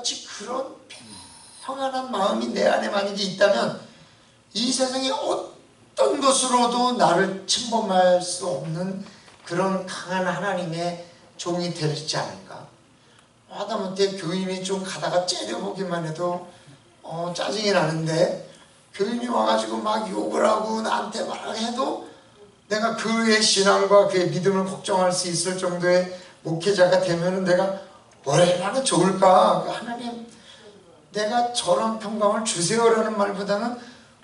하나님같이 그런 평안한 마음이 내 안에 만약에 있다면 이 세상의 어떤 것으로도 나를 침범할 수 없는 그런 강한 하나님의 종이 되지 않을까. 하다못해 교인이 좀 가다가 째려보기만 해도 짜증이 나는데 교인이 와가지고 막 욕을 하고 나한테 막 해도 내가 그의 신앙과 그의 믿음을 걱정할 수 있을 정도의 목회자가 되면은 내가 얼마나 좋을까. 하나님, 내가 저런 평강을 주세요라는 말보다는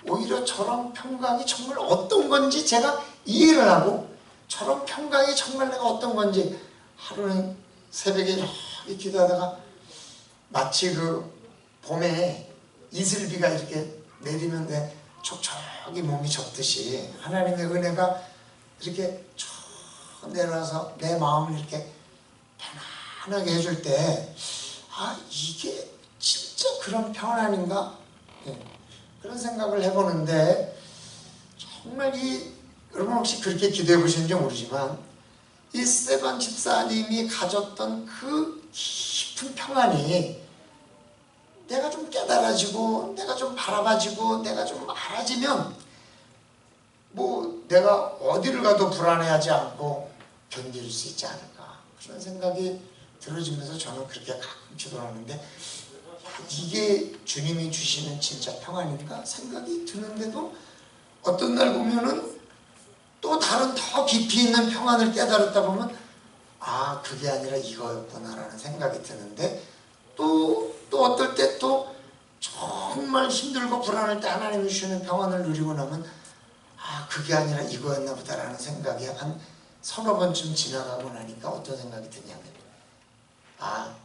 오히려 저런 평강이 정말 어떤 건지 제가 이해를 하고 저런 평강이 정말 내가 어떤 건지 하루는 새벽에 이렇게 기도하다가 마치 그 봄에 이슬비가 이렇게 내리면 내 촉촉이 몸이 젖듯이 하나님의 은혜가 이렇게 쭉 내려와서 내 마음을 이렇게 편안하게 해줄 때 아, 이게 진짜 그런 평안인가? 네. 그런 생각을 해보는데 정말 여러분 혹시 그렇게 기도해 보시는지 모르지만 이 스데반 집사님이 가졌던 그 깊은 평안이 내가 좀 깨달아지고 내가 좀 바라봐지고 내가 좀 알아지면 뭐 내가 어디를 가도 불안해하지 않고 견딜 수 있지 않을까 그런 생각이 들어지면서 저는 그렇게 가끔 기도를 하는데 이게 주님이 주시는 진짜 평안인가 생각이 드는데도 어떤 날 보면은 또 다른 더 깊이 있는 평안을 깨달았다 보면 아 그게 아니라 이거였구나라는 생각이 드는데 또 어떨 때 또 정말 힘들고 불안할 때 하나님이 주시는 평안을 누리고 나면 아 그게 아니라 이거였나 보다라는 생각이 한 서너 번쯤 지나가고 나니까 어떤 생각이 드냐면 아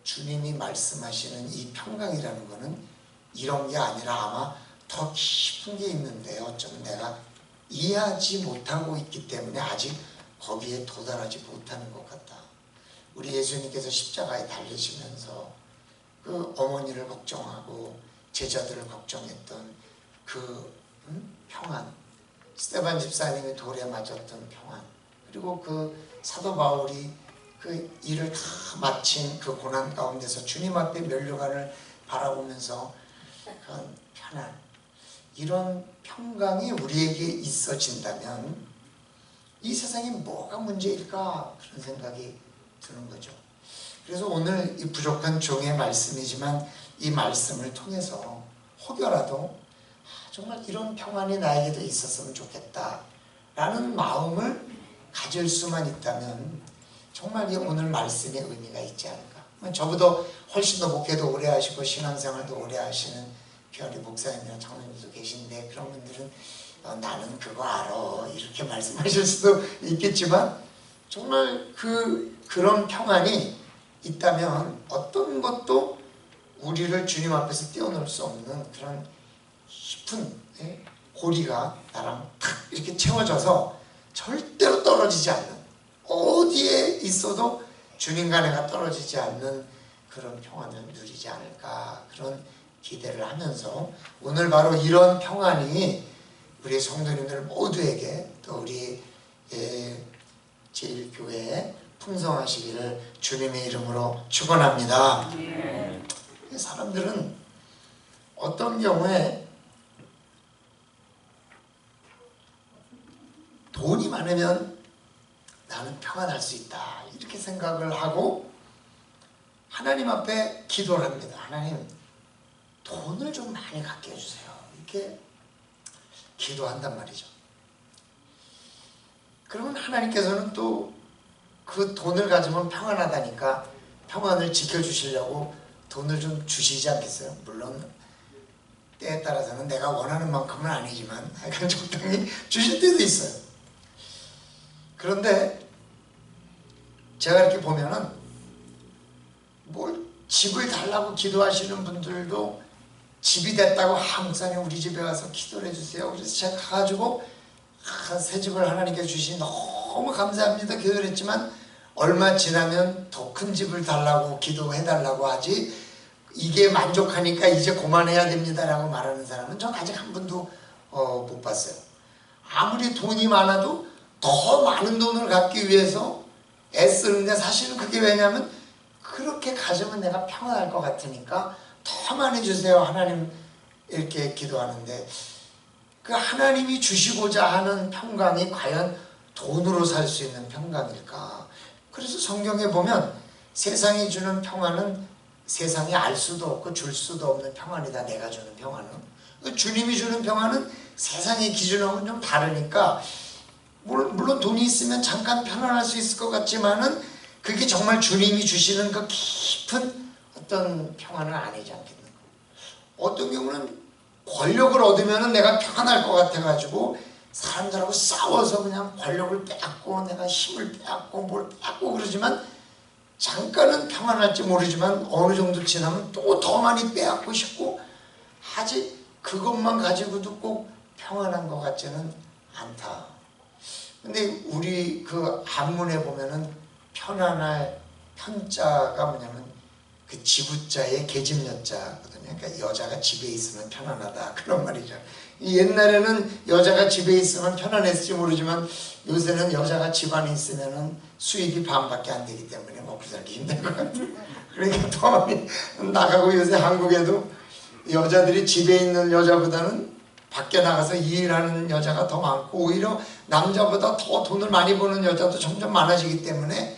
주님이 말씀하시는 이 평강이라는 거는 이런 게 아니라 아마 더 깊은 게 있는데 어쩌면 내가 이해하지 못하고 있기 때문에 아직 거기에 도달하지 못하는 것 같다. 우리 예수님께서 십자가에 달리시면서 그 어머니를 걱정하고 제자들을 걱정했던 그 평안, 스데반 집사님이 돌에 맞았던 평안, 그리고 그 사도 바울이 그 일을 다 마친 그 고난 가운데서 주님 앞에 면류관을 바라보면서 그런 편안, 이런 평강이 우리에게 있어진다면 이 세상에 뭐가 문제일까 그런 생각이 드는 거죠. 그래서 오늘 이 부족한 종의 말씀이지만 이 말씀을 통해서 혹여라도 정말 이런 평안이 나에게도 있었으면 좋겠다 라는 마음을 가질 수만 있다면 정말 이 오늘 말씀에 의미가 있지 않을까. 저보다 훨씬 더 목회도 오래 하시고 신앙생활도 오래 하시는 별이 목사님이나 장로님도 계신데 그런 분들은 나는 그거 알아 이렇게 말씀하실 수도 있겠지만 정말 그런 평안이 있다면 어떤 것도 우리를 주님 앞에서 떼어놓을 수 없는 그런 깊은 고리가 나랑 탁 이렇게 채워져서 절대로 떨어지지 않는, 어디에 있어도 주님과 내가 떨어지지 않는 그런 평안을 누리지 않을까 그런 기대를 하면서 오늘 바로 이런 평안이 우리 성도님들 모두에게 또 우리 제1교회에 풍성하시기를 주님의 이름으로 축원합니다. 사람들은 어떤 경우에 돈이 많으면 나는 평안할 수 있다 이렇게 생각을 하고 하나님 앞에 기도를 합니다. 하나님 돈을 좀 많이 갖게 해주세요 이렇게 기도한단 말이죠. 그러면 하나님께서는 또 그 돈을 가지면 평안하다니까 평안을 지켜주시려고 돈을 좀 주시지 않겠어요? 물론 때에 따라서는 내가 원하는 만큼은 아니지만 약간 적당히 주실 때도 있어요. 그런데 제가 이렇게 보면은 뭘 집을 달라고 기도하시는 분들도 집이 됐다고 목사님 우리 집에 와서 기도를 해주세요. 그래서 제가 가가지고 새 집을 하나님께 주시니 너무 감사합니다 기도를 했지만 얼마 지나면 더 큰 집을 달라고 기도해달라고 하지 이게 만족하니까 이제 그만해야 됩니다 라고 말하는 사람은 전 아직 한 번도 못 봤어요. 아무리 돈이 많아도 더 많은 돈을 갖기 위해서 애쓰는데 사실은 그게 왜냐면 그렇게 가지면 내가 평안할 것 같으니까 더 많이 주세요 하나님 이렇게 기도하는데, 그 하나님이 주시고자 하는 평강이 과연 돈으로 살 수 있는 평강일까? 그래서 성경에 보면 세상이 주는 평안은 세상이 알 수도 없고 줄 수도 없는 평안이다. 내가 주는 평안은, 주님이 주는 평안은 세상의 기준하고는 좀 다르니까, 물론 돈이 있으면 잠깐 편안할 수 있을 것 같지만은 그게 정말 주님이 주시는 그 깊은 어떤 평안은 아니지 않겠는가. 어떤 경우는 권력을 얻으면 내가 평안할 것 같아가지고 사람들하고 싸워서 그냥 권력을 빼앗고 내가 힘을 빼앗고 뭘 빼앗고 그러지만, 잠깐은 평안할지 모르지만 어느 정도 지나면 또 더 많이 빼앗고 싶고, 아직 그것만 가지고도 꼭 평안한 것 같지는 않다. 근데 우리 그 한문에 보면은 편안할 편자가 뭐냐면 그 지부자의 계집여자거든요. 그러니까 여자가 집에 있으면 편안하다, 그런 말이죠. 옛날에는 여자가 집에 있으면 편안했을지 모르지만 요새는 여자가 집안에 있으면은 수입이 반밖에 안 되기 때문에 먹고 살기 힘든 것 같아요. 그러니까 더 많이 나가고, 요새 한국에도 여자들이 집에 있는 여자보다는 밖에 나가서 일하는 여자가 더 많고, 오히려 남자보다 더 돈을 많이 버는 여자도 점점 많아지기 때문에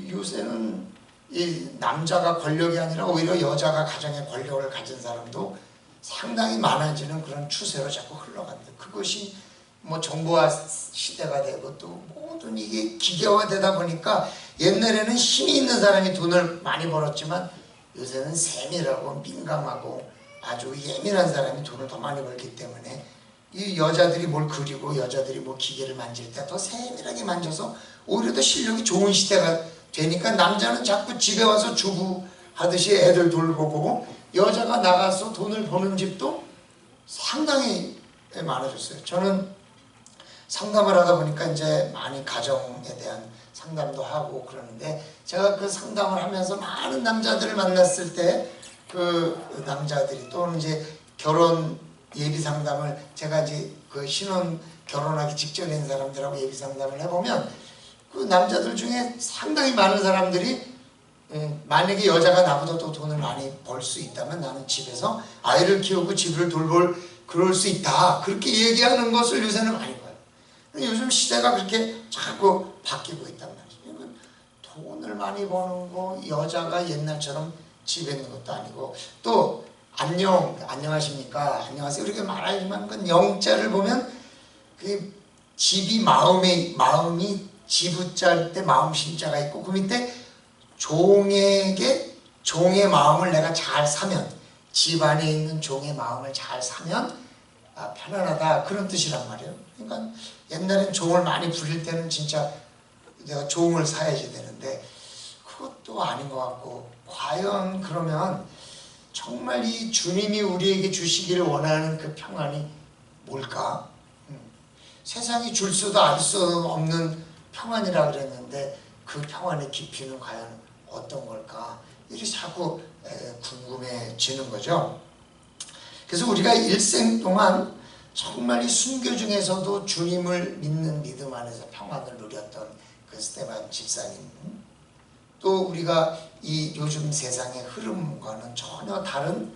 요새는 이 남자가 권력이 아니라 오히려 여자가 가정의 권력을 가진 사람도 상당히 많아지는 그런 추세로 자꾸 흘러간다. 그것이 뭐 정보화 시대가 되고 또 모든 이게 기계화되다 보니까, 옛날에는 힘이 있는 사람이 돈을 많이 벌었지만 요새는 세밀하고 민감하고 아주 예민한 사람이 돈을 더 많이 벌기 때문에, 이 여자들이 뭘 그리고 여자들이 뭐 기계를 만질 때 더 세밀하게 만져서 오히려 더 실력이 좋은 시대가 되니까, 남자는 자꾸 집에 와서 주부 하듯이 애들 돌보고, 여자가 나가서 돈을 버는 집도 상당히 많아졌어요. 저는 상담을 하다 보니까 이제 많이 가정에 대한 상담도 하고 그러는데, 제가 그 상담을 하면서 많은 남자들을 만났을 때 그 남자들이, 또는 이제 결혼 예비 상담을, 제가 이제 그 신혼 결혼하기 직전인 사람들하고 예비 상담을 해보면, 그 남자들 중에 상당히 많은 사람들이 만약에 여자가 나보다 더 돈을 많이 벌 수 있다면 나는 집에서 아이를 키우고 집을 돌볼 그럴 수 있다, 그렇게 얘기하는 것을 요새는 많이 봐요. 요즘 시대가 그렇게 자꾸 바뀌고 있단 말이죠. 돈을 많이 버는 거, 여자가 옛날처럼 집에 있는 것도 아니고, 또 안녕하십니까, 안녕하세요 이렇게 말하지만 그 영자를 보면 그 집이 마음이 지부자일 때 마음 신자가 있고, 그 밑에 종에게 종의 마음을 내가 잘 사면, 집 안에 있는 종의 마음을 잘 사면 편안하다, 그런 뜻이란 말이에요. 그러니까 옛날엔 종을 많이 부릴 때는 진짜 내가 종을 사야지 되는데 그것도 아닌 것 같고, 과연 그러면 정말 이 주님이 우리에게 주시기를 원하는 그 평안이 뭘까? 세상이 줄 수도 알 수 없는 평안이라 그랬는데 그 평안의 깊이는 과연 어떤 걸까? 이게 자꾸 궁금해지는 거죠. 그래서 우리가 일생 동안 정말 이 순교 중에서도 주님을 믿는 믿음 안에서 평안을 누렸던 그 스테반 집사님, 또 우리가 이 요즘 세상의 흐름과는 전혀 다른,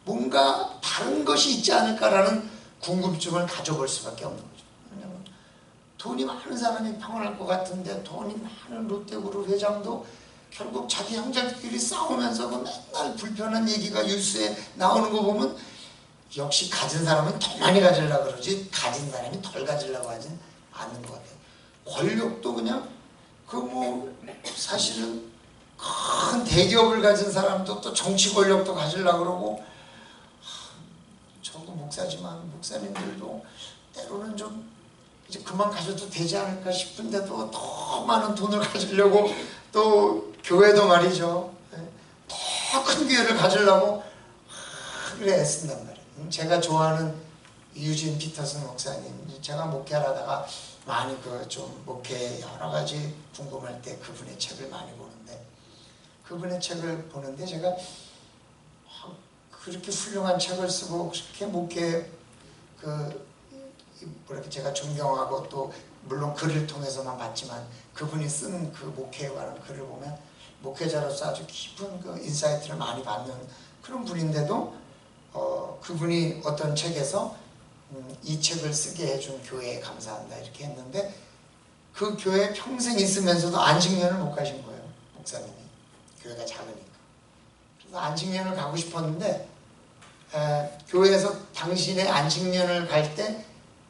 뭔가 다른 것이 있지 않을까라는 궁금증을 가져볼 수밖에 없는 거죠. 왜냐하면 돈이 많은 사람이 평안할 것 같은데, 돈이 많은 롯데그룹 회장도 결국 자기 형제들끼리 싸우면서 그 맨날 불편한 얘기가 뉴스에 나오는 거 보면, 역시 가진 사람은 더 많이 가지려고 그러지 가진 사람이 덜 가지려고 하진 않는 것 같아요. 권력도 그냥 사실은 큰 대기업을 가진 사람도 또 정치 권력도 가지려고 그러고, 저도 목사지만 목사님들도 때로는 좀 이제 그만 가져도 되지 않을까 싶은데도 더 많은 돈을 가지려고, 또 교회도 말이죠, 더 큰 교회를 가지려고 그래 애쓴단 말이에요. 제가 좋아하는 유진 피터슨 목사님, 제가 목회를 하다가 많이 좀 목회 여러 가지 궁금할 때 그분의 책을 많이 보는데, 그분의 책을 보는데 제가 그렇게 훌륭한 책을 쓰고 그렇게 목회 뭐랄까 제가 존경하고, 또 물론 글을 통해서만 봤지만 그분이 쓴 그 목회에 관한 글을 보면 목회자로서 아주 깊은 그 인사이트를 많이 받는 그런 분인데도 그분이 어떤 책에서 이 책을 쓰게 해준 교회에 감사한다 이렇게 했는데 그 교회에 평생 있으면서도 안식년을 못 가신 거예요. 목사님이. 교회가 작으니까. 그래서 안식년을 가고 싶었는데 교회에서 당신의 안식년을 갈 때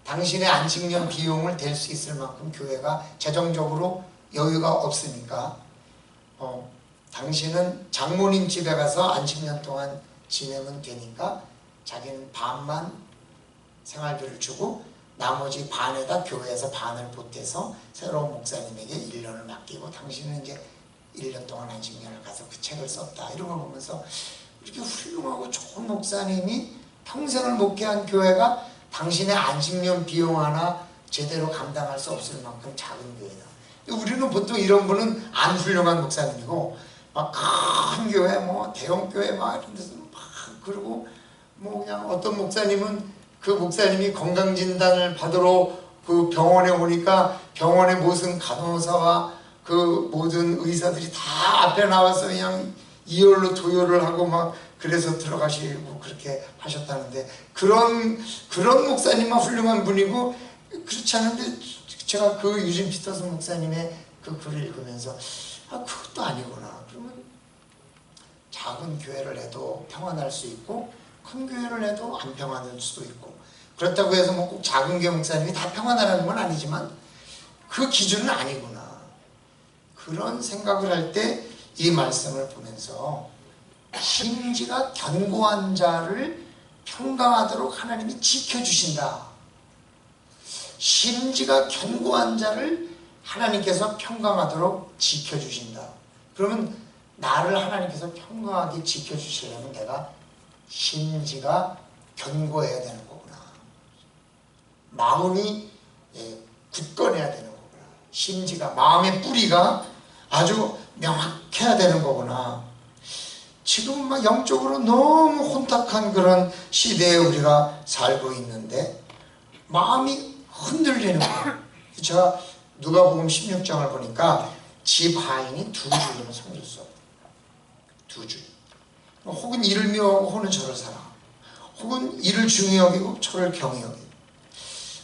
당신의 안식년 비용을 댈 수 있을 만큼 교회가 재정적으로 여유가 없으니까 당신은 장모님 집에 가서 안식년 동안 지내면 되니까 자기는 반만 생활비를 주고 나머지 반에다 교회에서 반을 보태서 새로운 목사님에게 1년을 맡기고 당신은 이제 1년 동안 안식년을 가서 그 책을 썼다. 이런 걸 보면서 이렇게 훌륭하고 좋은 목사님이 평생을 목회한 교회가 당신의 안식년 비용 하나 제대로 감당할 수 없을 만큼 작은 교회다. 우리는 보통 이런 분은 안 훌륭한 목사님이고 막 큰 교회 뭐 대형 교회 막 이런 데서 막 그러고 뭐 그냥 어떤 목사님은 그 목사님이 건강진단을 받으러 그 병원에 오니까 병원에 모든 간호사와 그 모든 의사들이 다 앞에 나와서 그냥 이열로 도열을 하고 막 그래서 들어가시고 그렇게 하셨다는데 그런 목사님만 훌륭한 분이고 그렇지 않은데 제가 그 유진 피터슨 목사님의 그 글을 읽으면서 그것도 아니구나. 그러면 작은 교회를 해도 평안할 수 있고 큰 교회를 해도 안 평안할 수도 있고 그렇다고 해서 뭐 꼭 작은 교회 목사님이 다 평안하라는 건 아니지만 그 기준은 아니구나. 그런 생각을 할 때 이 말씀을 보면서 심지가 견고한 자를 평강하도록 하나님이 지켜주신다. 심지가 견고한 자를 하나님께서 평강하도록 지켜주신다. 그러면 나를 하나님께서 평강하게 지켜주시려면 내가 심지가 견고해야 되는 거구나. 마음이 굳건해야 되는 거구나. 심지가 마음의 뿌리가 아주 명확해야 되는 거구나. 지금 막 영적으로 너무 혼탁한 그런 시대에 우리가 살고 있는데 마음이 흔들리는 거예요. 제가 누가복음 16장을 보니까 집 하인이 두 주인을 섬길 수 없다. 두 주인. 혹은 이를 미워하고 혹은 저를 사랑하고 혹은 이를 중히 여기고 저를 경히 여기고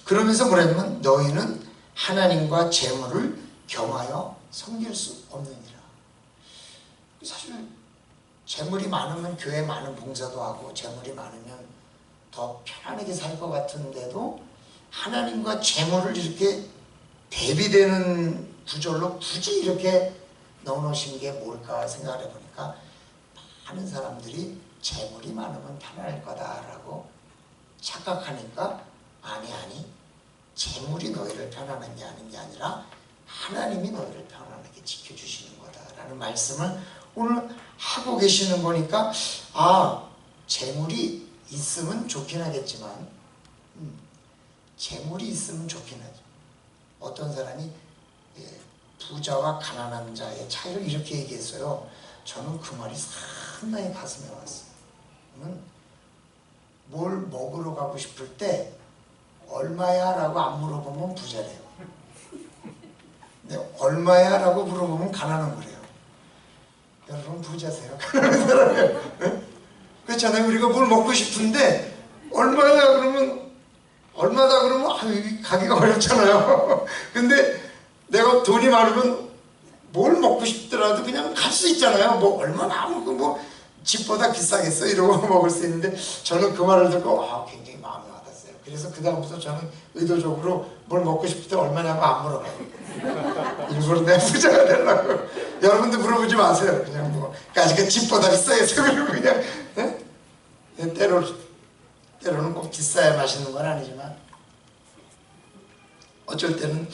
그러면서 뭐냐면 너희는 하나님과 재물을 겸하여 섬길 수 없느니라. 사실 재물이 많으면 교회 많은 봉사도 하고 재물이 많으면 더 편안하게 살 것 같은데도 하나님과 재물을 이렇게 대비되는 구절로 굳이 이렇게 넣어놓으신 게 뭘까 생각을 해보니까 많은 사람들이 재물이 많으면 편안할 거다라고 착각하니까 아니 재물이 너희를 편안한 게 아닌 게 아니라 하나님이 너희를 편안하게 지켜주시는 거다라는 말씀을 오늘 하고 계시는 거니까 재물이 있으면 좋긴 하겠지만 재물이 있으면 좋긴 하죠. 어떤 사람이 부자와 가난한 자의 차이를 이렇게 얘기했어요. 저는 그 말이 상당히 가슴에 왔어요. 뭘 먹으러 가고 싶을 때 얼마야? 라고 안 물어보면 부자래요. 근데 얼마야? 라고 물어보면 가난한 거래요. 여러분 부자세요? 가난한 사람이에요. 그렇잖아요. 우리가 뭘 먹고 싶은데 얼마야? 그러면 얼마다 그러면 가기가 어렵잖아요. 근데 내가 돈이 많으면 뭘 먹고 싶더라도 그냥 갈 수 있잖아요. 뭐 얼마나 뭐 집보다 비싸겠어 이러고 먹을 수 있는데 저는 그 말을 듣고 굉장히 마음이 와닿았어요. 그래서 그 다음부터 저는 의도적으로 뭘 먹고 싶을 때 얼마냐고 안 물어봐요. 일부러 내 부자가 되려고. 여러분도 물어보지 마세요. 그냥 뭐 아직 집보다 비싸겠어 그러고 그냥 때로는 꼭 비싸야 맛있는 건 아니지만 어쩔 때는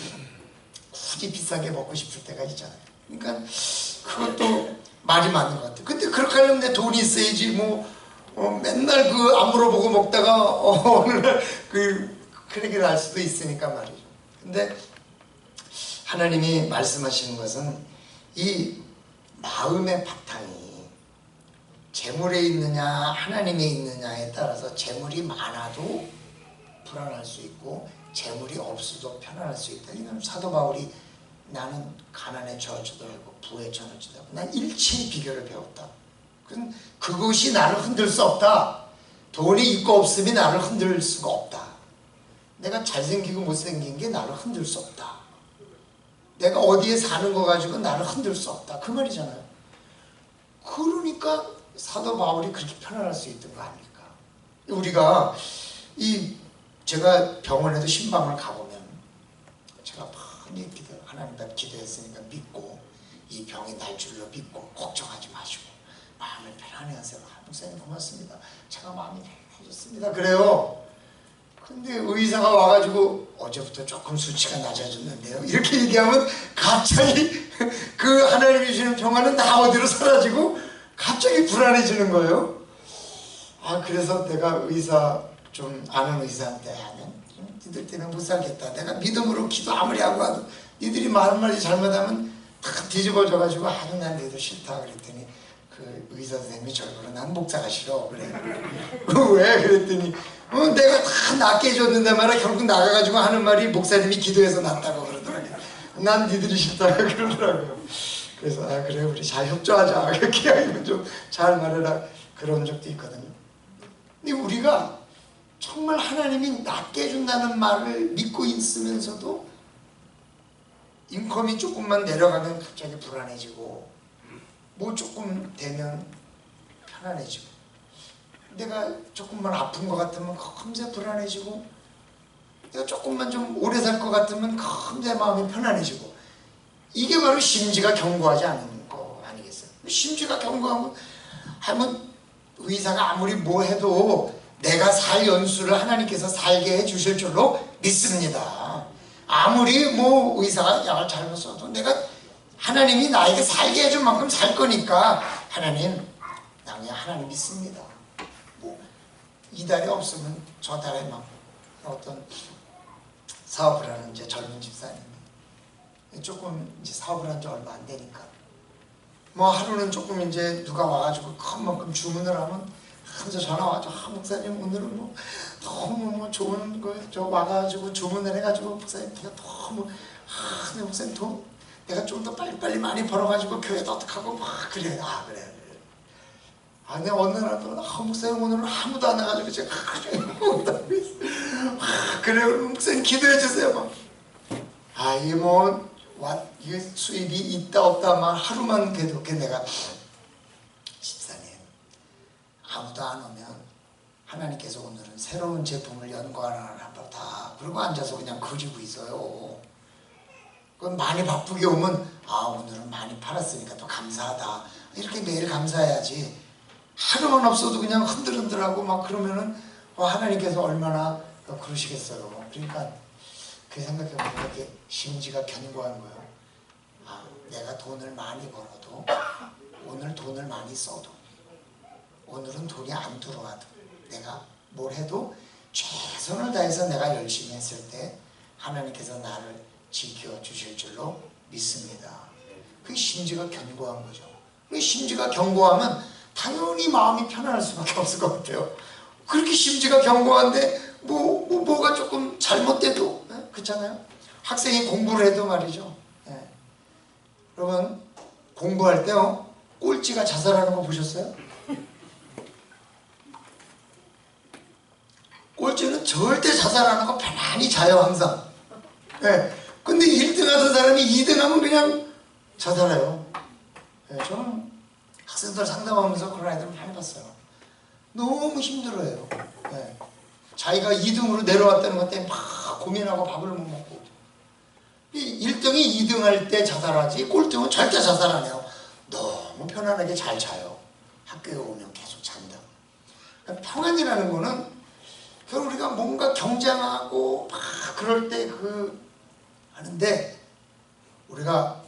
굳이 비싸게 먹고 싶을 때가 있잖아요. 그러니까 그것도 말이 맞는 것 같아요. 근데 그렇게 하려면 내 돈이 있어야지 맨날 안 물어보고 먹다가 어느 날 그렇게 날 수도 있으니까 말이죠. 근데 하나님이 말씀하시는 것은 이 마음의 바탕이 재물에 있느냐 하나님에 있느냐에 따라서 재물이 많아도 불안할 수 있고 재물이 없어도 편안할 수 있다. 이건 사도 바울이 나는 가난에 처하지도 않고 부에 천을 준다고. 난 일체의 비결을 배웠다. 그것이 나를 흔들 수 없다. 돈이 있고 없음이 나를 흔들 수가 없다. 내가 잘생기고 못생긴 게 나를 흔들 수 없다. 내가 어디에 사는 거 가지고 나를 흔들 수 없다. 그 말이잖아요. 그러니까 사도 바울이 그렇게 편안할 수 있던 거 아닙니까? 우리가 제가 병원에도 신방을 가보면 제가 많이 하나님 앞에 기도했으니까 믿고 이 병이 날 줄로 믿고 걱정하지 마시고 마음을 편안히 하세요. 목사님 고맙습니다. 제가 마음이 편해졌습니다. 그래요. 근데 의사가 와가지고 어제부터 조금 수치가 낮아졌는데요. 이렇게 얘기하면 갑자기 그 하나님이 주시는 평안은 다 어디로 사라지고 갑자기 불안해지는 거예요. 그래서 내가 좀 아는 의사한테 니들 때문에 못 살겠다. 내가 믿음으로 기도 아무리 하고 와도 니들이 말한마디 잘못하면 다 뒤집어져가지고 난 너희들 싫다 그랬더니 그 의사 선생님이 저보고 난 목사가 싫어 그래. 왜? 그랬더니 내가 다 낫게 해줬는데 말이야. 결국 나가가지고 하는 말이 목사님이 기도해서 낫다고 그러더라고요. 난 니들이 싫다고 그러더라고요. 그래서 그래 우리 잘 협조하자 그렇게 하면 좀 잘 말해라 그런 적도 있거든요. 근데 우리가 정말 하나님이 낫게 해준다는 말을 믿고 있으면서도 인컴이 조금만 내려가면 갑자기 불안해지고 뭐 조금 되면 편안해지고 내가 조금만 아픈 것 같으면 금세 불안해지고 내가 조금만 좀 오래 살 것 같으면 금세 마음이 편안해지고 이게 바로 심지가 견고하지 않은 거 아니겠어요? 심지가 견고하면 의사가 아무리 뭐 해도 내가 살 연수를 하나님께서 살게 해주실 줄로 믿습니다. 아무리 뭐 의사가 약을 잘못 써도 내가 하나님이 나에게 살게 해준 만큼 살 거니까 하나님 나 그냥 하나님 믿습니다. 뭐 이달에 없으면 저 달에 막 어떤 사업을 하는 이제 젊은 집사님 조금 이제 사업을 한 지 얼마 안 되니까 뭐 하루는 조금 이제 누가 와가지고 큰 만큼 주문을 하면 항상 전화 와서 목사님 오늘은 뭐 너무 뭐 좋은 거 저 와가지고 주문을 해가지고 목사님 내가 너무 네 목사님 돈 내가 좀 더 빨리빨리 많이 벌어가지고 교회도 어떡하고 막 그래 그래 근데 어느 날도 목사님 오늘은 아무도 안 와가지고 제가 못하고 있어 그래 목사님 기도해 주세요 막 이게 뭐 이게 수입이 있다 없다 막 하루만 그래도 내가 집사님 아무도 안 오면 하나님께서 오늘은 새로운 제품을 연구하나 보다 그러고 앉아서 그냥 그리고 있어요. 그럼 많이 바쁘게 오면 오늘은 많이 팔았으니까 또 감사하다 이렇게 매일 감사해야지 하루만 없어도 그냥 흔들흔들하고 막 그러면은 하나님께서 얼마나 그러시겠어요. 그러니까 그 생각해보면 이렇게 심지가 견고한 거예요. 내가 돈을 많이 벌어도 오늘 돈을 많이 써도 오늘은 돈이 안 들어와도 내가 뭘 해도 최선을 다해서 내가 열심히 했을 때 하나님께서 나를 지켜주실 줄로 믿습니다. 그게 심지가 견고한 거죠. 그 심지가 견고하면 당연히 마음이 편안할 수밖에 없을 것 같아요. 그렇게 심지가 견고한데 뭐가 조금 잘못돼도 그렇잖아요. 학생이 공부를 해도 말이죠. 여러분 공부할 때요 꼴찌가 자살하는 거 보셨어요? 꼴찌는 절대 자살하는 거 편안히 자요 항상. 근데 1등 하던 사람이 2등 하면 그냥 자살해요. 저는 학생들 상담하면서 그런 아이들 많이 봤어요. 너무 힘들어요. 자기가 2등으로 내려왔다는 것 때문에 막 고민하고 밥을 못 먹고 1등이 2등 할 때 자살하지 꼴등은 절대 자살 안 해요. 너무 편안하게 잘 자요. 학교에 오면 계속 잔다. 평안이라는 거는 우리가 뭔가 경쟁하고 막 그럴 때 하는데 우리가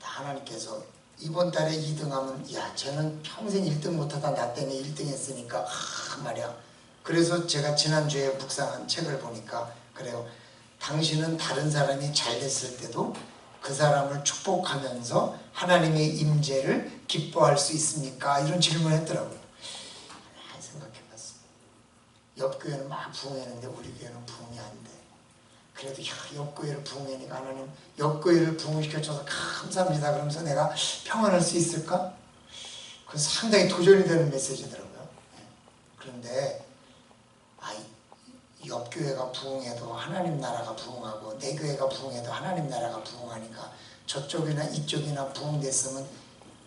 하나님께서 이번 달에 2등하면 야 쟤는 평생 1등 못하다 나 때문에 1등 했으니까 말이야. 그래서 제가 지난주에 묵상한 책을 보니까 그래요. 당신은 다른 사람이 잘 됐을 때도 그 사람을 축복하면서 하나님의 임재를 기뻐할 수 있습니까? 이런 질문을 했더라고요. 생각해봤어. 옆 교회는 막 부흥했는데 우리 교회는 부흥이 안 돼. 그래도 엽고회를 부흥하니까 하나님 엽고회를 부흥시켜줘서 감사합니다. 그러면서 내가 평안할 수 있을까? 그건 상당히 도전이 되는 메시지더라고요. 그런데 엽교회가 부흥해도 하나님 나라가 부흥하고 내 교회가 부흥해도 하나님 나라가 부흥하니까 저쪽이나 이쪽이나 부흥됐으면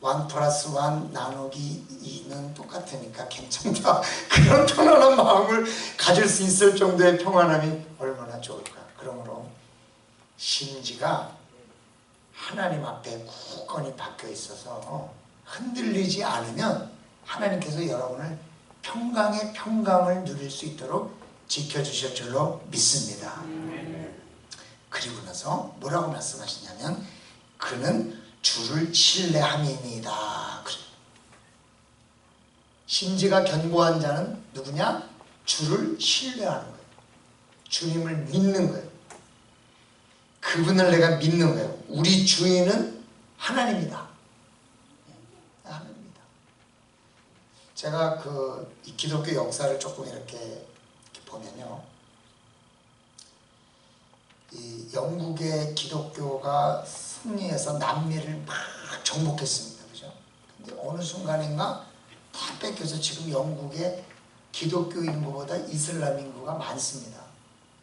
1+1 나누기 2는 똑같으니까 괜찮다. 그런 편안한 마음을 가질 수 있을 정도의 평안함이 얼마나 좋을까. 그러므로 심지가 하나님 앞에 굳건히 박혀 있어서 흔들리지 않으면 하나님께서 여러분을 평강의 평강을 누릴 수 있도록 지켜주실 줄로 믿습니다. 그리고 나서 뭐라고 말씀하시냐면 그는 주를 신뢰함이니이다. 심지가 견고한 자는 누구냐? 주를 신뢰하는 거예요. 주님을 믿는 거예요. 그분을 내가 믿는 거예요. 우리 주인은 하나님이다. 하나님이다. 제가 이 기독교 역사를 조금 이렇게 보면요, 이 영국의 기독교가 승리해서 남미를 막 정복했습니다. 그죠? 근데 어느 순간인가 다 뺏겨서 지금 영국의 기독교 인구보다 이슬람 인구가 많습니다.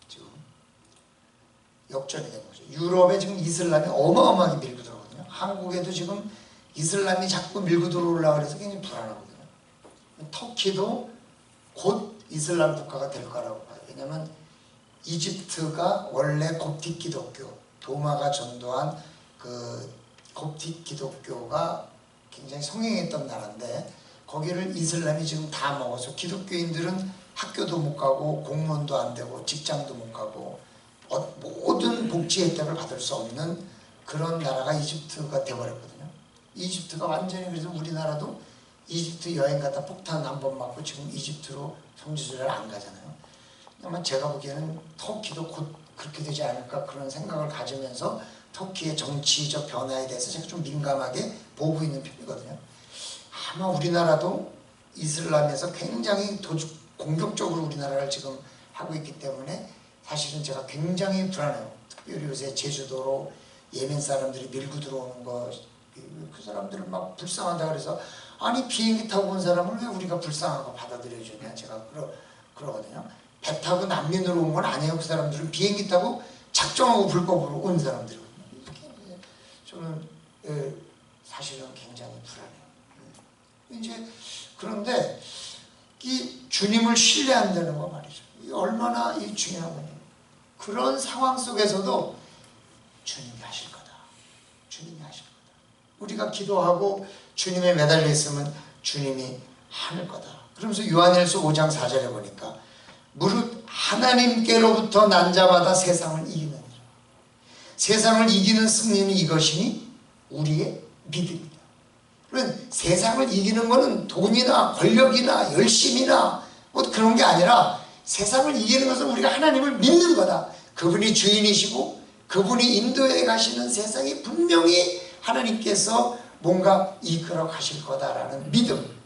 지금 역전이 된 거죠. 유럽에 지금 이슬람이 어마어마하게 밀고 들어오거든요. 한국에도 지금 이슬람이 자꾸 밀고 들어오려고 해서 굉장히 불안하거든요. 터키도 곧 이슬람 국가가 될 거라고 봐요. 왜냐하면 이집트가 원래 koptic 기독교, 도마가 전도한 그 koptic 기독교가 굉장히 성행했던 나라인데 거기를 이슬람이 지금 다 먹어서 기독교인들은 학교도 못 가고 공무원도 안 되고 직장도 못 가고 모든 복지 혜택을 받을 수 없는 그런 나라가 이집트가 되어버렸거든요. 이집트가 완전히, 그래서 우리나라도 이집트 여행 갔다 폭탄 한 번 맞고 지금 이집트로 성지순례를 안 가잖아요. 아마 제가 보기에는 터키도 곧 그렇게 되지 않을까 그런 생각을 가지면서 터키의 정치적 변화에 대해서 제가 좀 민감하게 보고 있는 편이거든요. 아마 우리나라도 이슬람에서 굉장히 공격적으로 우리나라를 지금 하고 있기 때문에 사실은 제가 굉장히 불안해요. 특별히 요새 제주도로 예멘 사람들이 밀고 들어오는 거, 그 사람들을 막 불쌍하다 그래서 아니 비행기 타고 온 사람을 왜 우리가 불쌍하고 받아들여주냐 제가 그러거든요. 배 타고 난민으로 온 건 아니에요. 그 사람들은 비행기 타고 작정하고 불법으로 온 사람들이거든요. 저는 사실은 굉장히 불안해요. 이제 그런데 이 주님을 신뢰한다는 거 말이죠. 이게 얼마나 중요하군요. 그런 상황 속에서도 주님이 하실 거다. 주님이 하실 거다. 우리가 기도하고 주님에 매달려 있으면 주님이 하는 거다. 그러면서 요한일서 5장 4절에 보니까 무릇 하나님께로부터 난 자마다 세상을 이기느니라. 세상을 이기는 승리는 이것이니 우리의 믿음이다. 그러면 세상을 이기는 것은 돈이나 권력이나 열심이나 뭐 그런 게 아니라 세상을 이기는 것은 우리가 하나님을 믿는 거다. 그분이 주인이시고 그분이 인도해 가시는 세상이 분명히 하나님께서 뭔가 이끌어 가실 거다라는 믿음.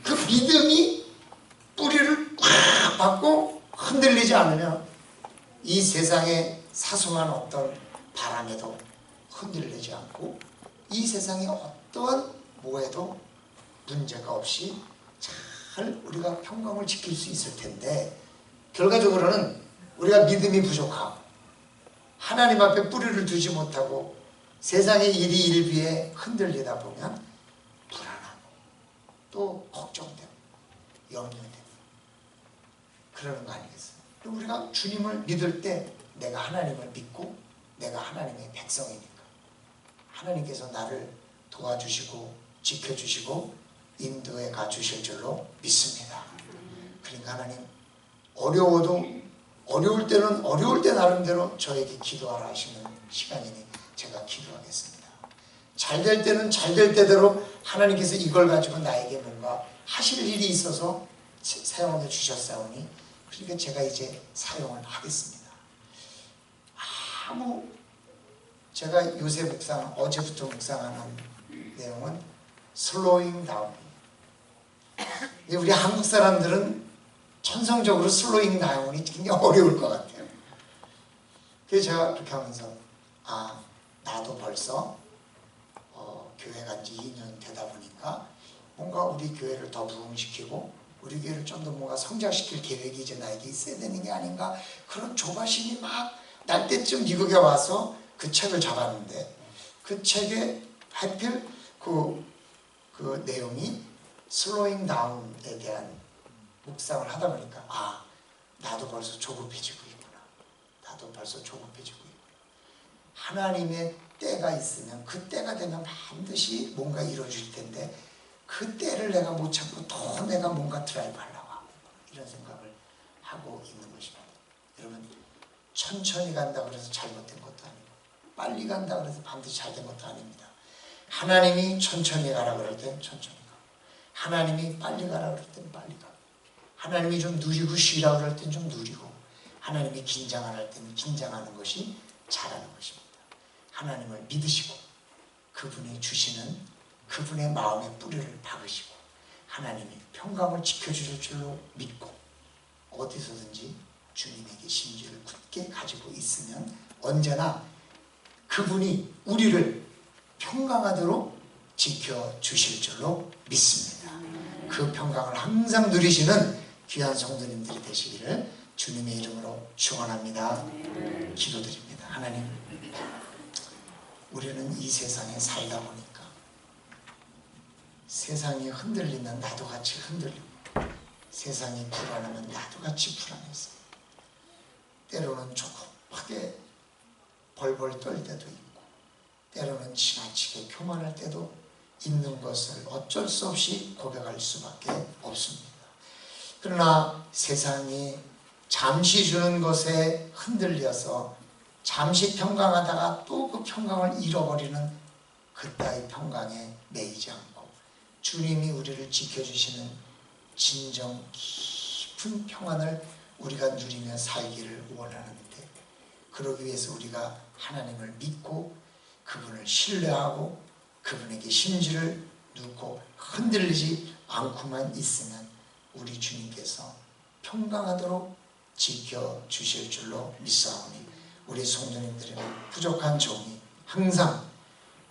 그 믿음이 뿌리를 꽉 받고 흔들리지 않으면 이 세상의 사소한 어떤 바람에도 흔들리지 않고 이 세상의 어떠한 뭐에도 문제가 없이 잘 우리가 평강을 지킬 수 있을 텐데 결과적으로는 우리가 믿음이 부족하고 하나님 앞에 뿌리를 두지 못하고 세상의 일희일비에 흔들리다 보면 불안하고 또 걱정되고 염려되고 그러는 거 아니겠어요? 우리가 주님을 믿을 때 내가 하나님을 믿고 내가 하나님의 백성이니까 하나님께서 나를 도와주시고 지켜주시고 인도해 가주실 줄로 믿습니다. 그러니까 하나님 어려워도 어려울 때는 어려울 때 나름대로 저에게 기도하라 하시는 시간이니 제가 기도하겠습니다. 잘 될 때는 잘 될 때대로 하나님께서 이걸 가지고 나에게 뭔가 하실 일이 있어서 사용해 주셨사오니 그러니까 제가 이제 사용을 하겠습니다. 제가 요새 어제부터 묵상하는 내용은 슬로잉 다운. 우리 한국 사람들은 천성적으로 슬로잉 다운이 굉장히 어려울 것 같아요. 그래서 제가 그렇게 하면서 나도 벌써 교회 간 지 2년 되다 보니까 뭔가 우리 교회를 더 부흥시키고 우리 교회를 좀 더 뭔가 성장시킬 계획이 이제 나에게 있어야 되는 게 아닌가, 그런 조바심이 막 날 때쯤 미국에 와서 그 책을 잡았는데, 그 책에 하필 그 내용이 슬로잉 다운에 대한 묵상을 하다 보니까 나도 벌써 조급해지고 있구나. 나도 벌써 조급해지고 있구나. 하나님의 때가 있으면 그 때가 되면 반드시 뭔가 이루어질 텐데 그 때를 내가 못 참고 더 내가 뭔가 드라이브 하려고 하고 이런 생각을 하고 있는 것입니다. 여러분, 천천히 간다 그래서 잘못된 것도 아니고 빨리 간다 그래서 반드시 잘된 것도 아닙니다. 하나님이 천천히 가라 그럴 땐 천천히 가고, 하나님이 빨리 가라 그럴 땐 빨리 가고, 하나님이 좀 누리고 쉬라 그럴 땐 좀 누리고, 하나님이 긴장하라 할 때는 긴장하는 것이 잘하는 것입니다. 하나님을 믿으시고 그분이 주시는 그분의 마음의 뿌리를 박으시고 하나님이 평강을 지켜주실 줄로 믿고 어디서든지 주님에게 심지를 굳게 가지고 있으면 언제나 그분이 우리를 평강하도록 지켜주실 줄로 믿습니다. 그 평강을 항상 누리시는 귀한 성도님들이 되시기를 주님의 이름으로 축원합니다. 기도드립니다. 하나님, 우리는 이 세상에 살다 보니까 세상이 흔들리면 나도 같이 흔들리고, 세상이 불안하면 나도 같이 불안해서 때로는 조급하게 벌벌 떨 때도 있고, 때로는 지나치게 교만할 때도 있는 것을 어쩔 수 없이 고백할 수밖에 없습니다. 그러나 세상이 잠시 주는 것에 흔들려서 잠시 평강하다가 또 그 평강을 잃어버리는 그따위 평강에 매이지 않고 주님이 우리를 지켜주시는 진정 깊은 평안을 우리가 누리며 살기를 원하는데, 그러기 위해서 우리가 하나님을 믿고 그분을 신뢰하고 그분에게 심지를 두고 흔들리지 않고만 있으면 우리 주님께서 평강하도록 지켜주실 줄로 믿사오니, 우리 성도님들의 부족한 종이 항상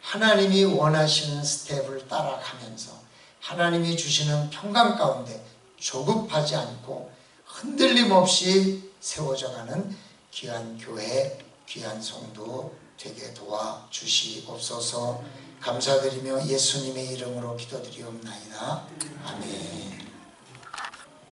하나님이 원하시는 스텝을 따라가면서 하나님이 주시는 평강 가운데 조급하지 않고 흔들림 없이 세워져가는 귀한 교회, 귀한 성도 되게 도와주시옵소서. 감사드리며 예수님의 이름으로 기도드리옵나이다. 아멘.